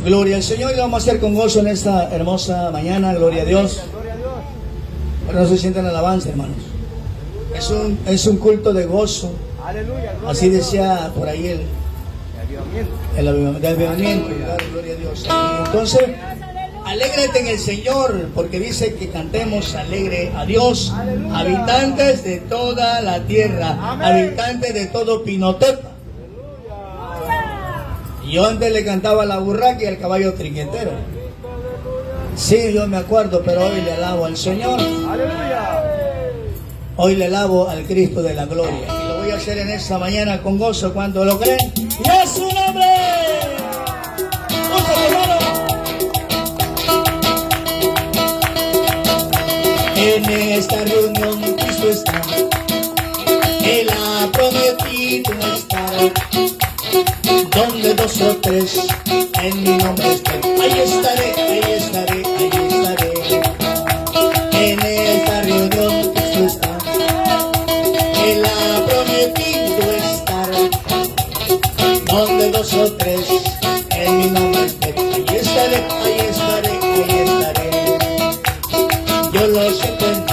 Gloria al Señor, y lo vamos a hacer con gozo en esta hermosa mañana. Gloria a Dios. Pero no se sientan en alabanza, hermanos. Es un culto de gozo. Así decía por ahí el avivamiento. Gloria a Dios. Entonces, alégrate en el Señor, porque dice que cantemos alegre a Dios, habitantes de toda la tierra, habitantes de todo Pinotepa. Yo antes le cantaba a la burraca y al caballo trinquetero. Sí, yo me acuerdo, pero hoy le alabo al Señor. Hoy le alabo al Cristo de la gloria. Y lo voy a hacer en esta mañana con gozo. ¿Cuánto lo creen? ¡Y es su nombre! En esta reunión Cristo está. Él ha prometido estar. Donde dos o tres en mi nombre estén, ahí estaré, ahí estaré, ahí estaré. En esta reunión Cristo está. Él ha prometido estar. Donde dos o tres en mi nombre estén, ahí estaré, ahí estaré, ahí estaré. Yo lo siento en mí,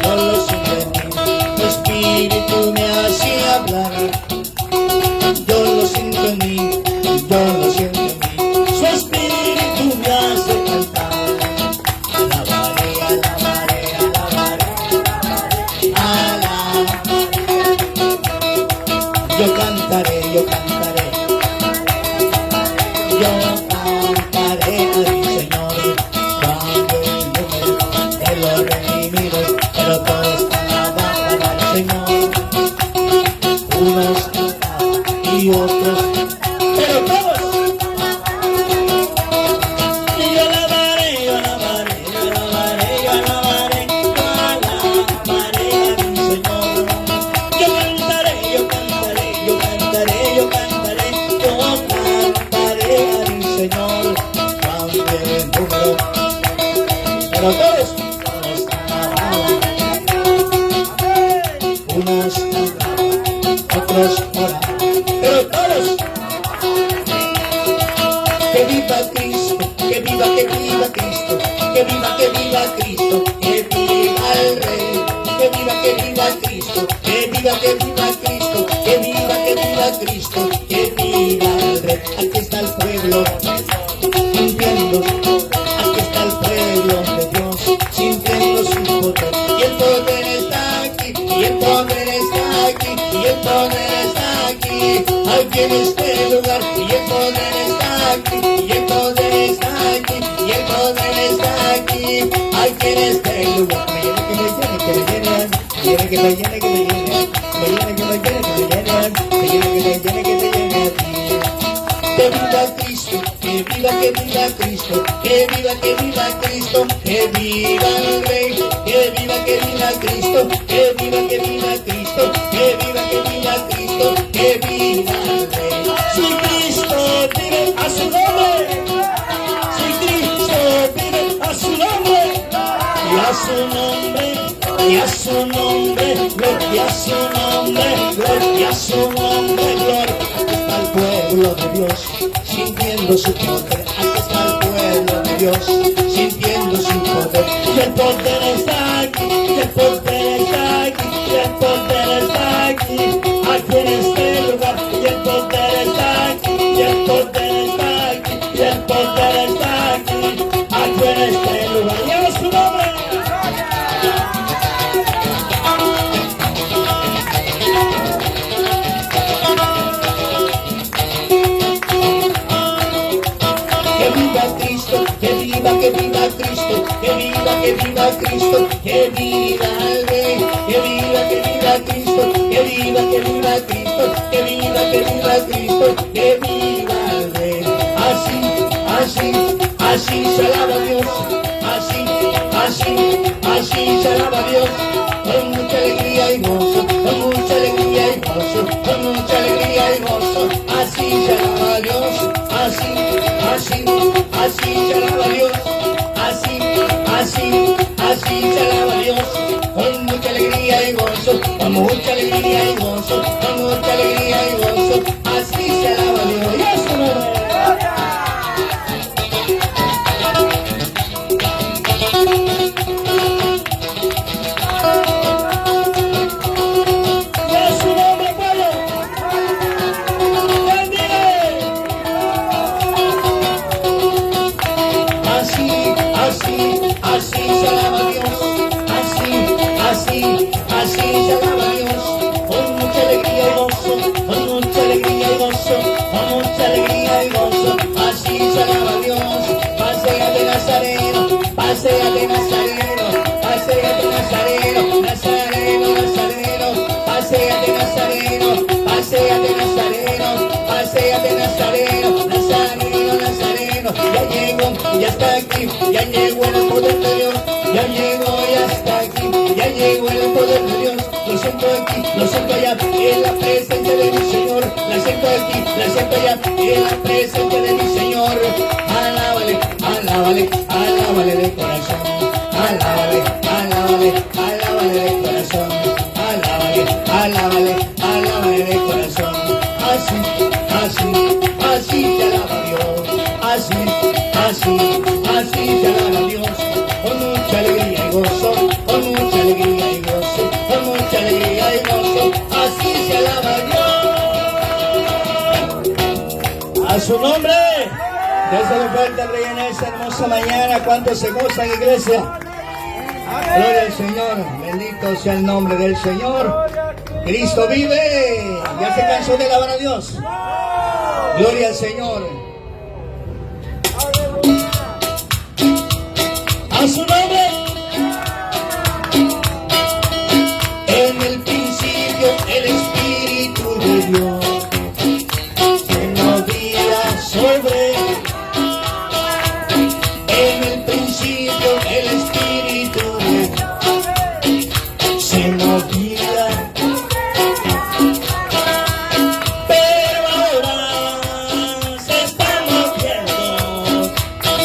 yo lo siento en mí. Tu espíritu me hace hablar. Yo lo siento en mí, yo lo siento en mí. Su espíritu me hace cantar. Alabaré, alabaré, alabaré, alabaré. Yo cantaré, yo cantaré. Yo cantaré a mi Señor. Cuando de los redimidos, pero todos alaban al Señor. Unos y otros, pero todos. Y yo alabaré, yo alabaré, yo alabaré, yo alabaré, yo alabaré a mi Señor. Yo cantaré, yo cantaré, yo cantaré, yo cantaré, yo cantaré a mi Señor. Cuando el número, pero todos alaban. Unos alaban, otros oran. Pero todos, que viva Cristo, que viva Cristo, que viva Cristo, que viva el Rey, que viva Cristo, que viva Cristo, que viva Cristo, que viva el Rey. Aquí está el pueblo, sintiendo, aquí está el pueblo de Dios, sintiendo su poder, y el poder está aquí, y el poder está aquí, y el poder está aquí. Aquí en este lugar, y el poder está aquí, y el poder está aquí, y el poder está aquí. Aquí en este lugar, me llena, que me llene, que me llene, que me llene, que me llene, me llene, que me llene, que me llene, me llene, que me llene, que me llene a ti. Que viva Cristo, que viva Cristo, que viva Cristo, que viva el Rey, que viva Cristo, que viva Cristo, que viva Cristo, que viva el Rey. Si Cristo vive, a su nombre. Si Cristo vive, a su nombre. Y a su nombre, y a su nombre, gloria a su nombre, gloria a su nombre, gloria. Aquí está el pueblo de Dios, sintiendo su poder. Aquí está el pueblo de Dios, sintiendo su poder. Y el poder está aquí, y el poder está aquí, y el poder está aquí. Aquí en este lugar, y el poder está aquí, y el poder está aquí, y el poder está aquí. Aquí en este lugar, y a su nombre. Que viva Cristo, que viva Cristo, que viva Cristo, que viva el Rey, que viva Cristo, que viva Cristo, que viva Cristo, que viva el Rey. Así se alaba a Dios, así se alaba a Dios, con mucha alegría y gozo, con mucha alegría y gozo, con mucha alegría y gozo. Así se alaba a Dios, así se alaba a Dios, así se alaba a Dios, con mucha alegría y gozo, con mucha alegría y gozo, con mucha alegría y gozo. Así se alaba a Dios. Y eso no es. se alaba a Dios. Paséate Nazareno, paséate Nazareno, paséate Nazareno, Nazareno, Nazareno, paséate Nazareno, paséate Nazareno, paséate Nazareno, Nazareno, Nazareno. Ya llegó, ya está aquí, ya llegó el poder de Dios, ya llegó, ya está aquí, ya llegó el poder de Dios. Lo siento aquí, lo siento allá, en la presencia de mi Señor. La siento aquí, la siento allá, en la presencia de mi Señor. Alábale, alábale, alábale de corazón. Alábale, alábale, alábale de corazón. Alábale, alábale, alábale de corazón. Así, así, así te alaba Dios. Así, así, así te alaba Dios. Con mucha alegría y gozo, con mucha alegría y gozo, con mucha alegría y gozo. Así se alaba Dios. A su nombre. Déselo fuerte al Rey en esta hermosa mañana. ¿Cuántos se gozan, iglesia? Gloria al Señor. Bendito sea el nombre del Señor. Cristo vive. ¿Ya se cansó de alabar a Dios? Gloria al Señor. A su nombre. En el principio el Espíritu de Dios se movía sobre. En el principio el Espíritu de Dios se movía. Pero ahora se está moviendo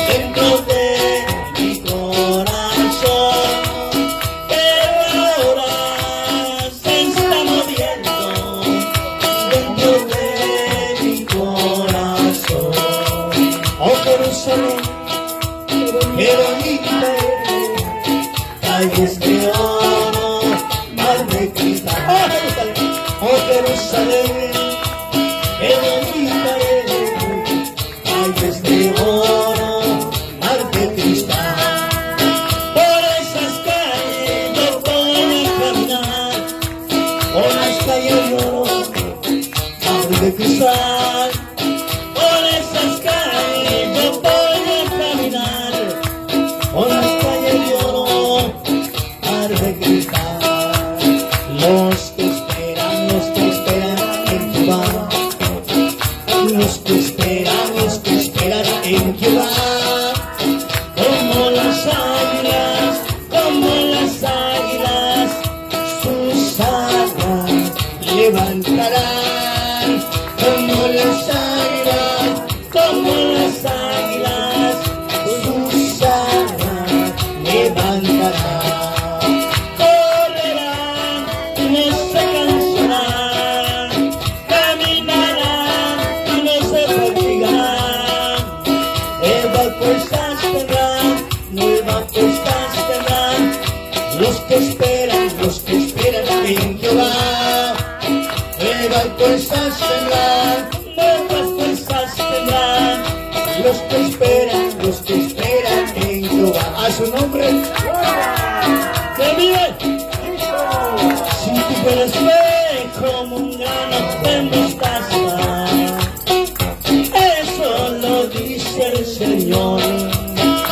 dentro de mi corazón. Pero ahora se está moviendo dentro de mi corazón. Oh Jerusalén, qué bonita eres, calles de oro, mar de cristal. Oh Jerusalén, qué bonita eres, calles de oro, mar de cristal. Por esas calles yo voy a caminar, por las calles de oro, mar de cristal. Por esas calles yo voy a caminar, por las calles de oro, mar de cristal. Los que esperan en Jehová, los que esperan en Jehová, como las águilas, sus alas levantarán, como las águilas, sus alas levantarán. Correrán y no se cansarán, caminarán y no se fatigarán. Nuevas fuerzas tendrán, los que esperan en Jehová. Nuevas fuerzas tendrán, los que esperan en Jehová. A su nombre. ¡Que vive! Si tú puedes ver como un grano de mostaza, eso lo dice el Señor.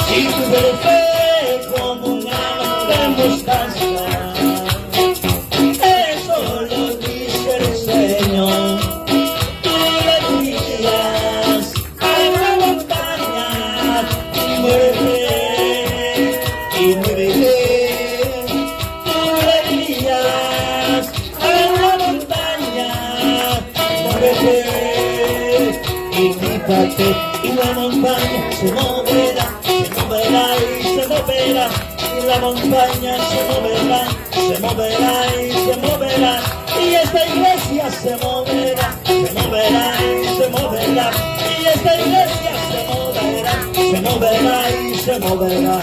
Si tú puedes ver como un grano de mostaza, eso lo dice el Señor. Tú le dirías a la montaña y muévete. Tú le dirías a la montaña, muévete y quítate, y la montaña se moverá y se moverá, y la montaña se moverá y se moverá, y esta iglesia se moverá y se moverá, y esta iglesia se moverá y se moverá.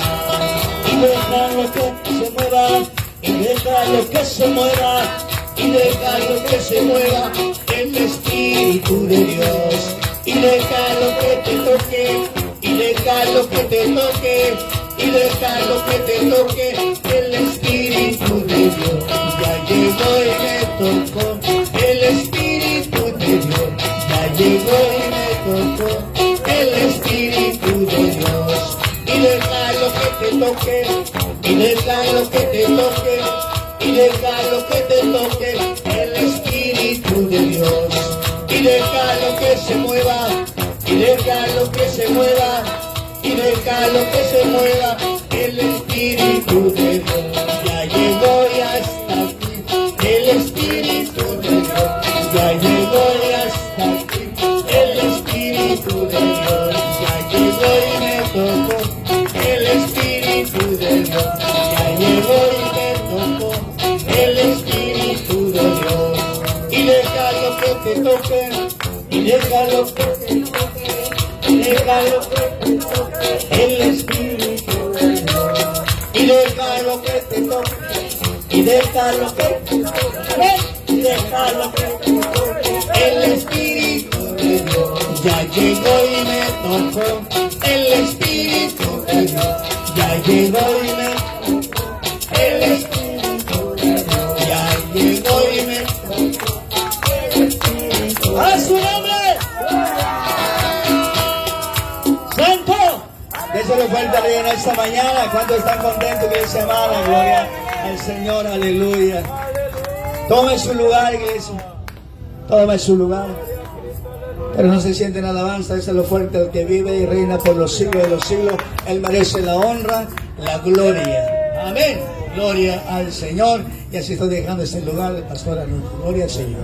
Y deja lo que se mueva, y deja lo que se mueva, y deja lo que se mueva, el Espíritu de Dios. Y deja lo que te toque, y deja lo que te toque, y deja lo que te toque, el Espíritu de Dios. Ya llegó y me tocó, el Espíritu de Dios. Ya llegó y me tocó, el Espíritu toque, y déjalo que te toque, y déjalo que te toque el Espíritu de Dios. Y déjalo que se mueva, y déjalo que se mueva, y déjalo que se mueva el Espíritu de Dios. Ya llegó y hasta aquí el Espíritu de Dios. Ya llegó y hasta aquí el Espíritu de Dios. Ya llegó y me tocó el Espíritu de Dios. Ya llegó y me tocó el Espíritu de Dios. Y déjalo que te toque, y déjalo que te toque, y déjalo que te toque el Espíritu de Dios. Y déjalo que te toque, y déjalo que te toque, y déjalo que te toque el Espíritu de Dios. Ya llegó y me tocó el Espíritu de Dios. Ya llegó y me tocó el Espíritu de Dios. Ya llegó y me tocó el Espíritu. ¡A su nombre! ¡Santo! Déselo fuerte a Dios en esta mañana. ¿Cuántos están contentos que esta semana? Gloria al Señor, aleluya. Tome su lugar, iglesia. Tome su lugar. Pero no se siente en alabanza. Déselo fuerte al que vive y reina por los siglos de los siglos. Él merece la honra, la gloria. Amén. Gloria al Señor. Y así estoy dejando este lugar, pastor. Gloria al Señor.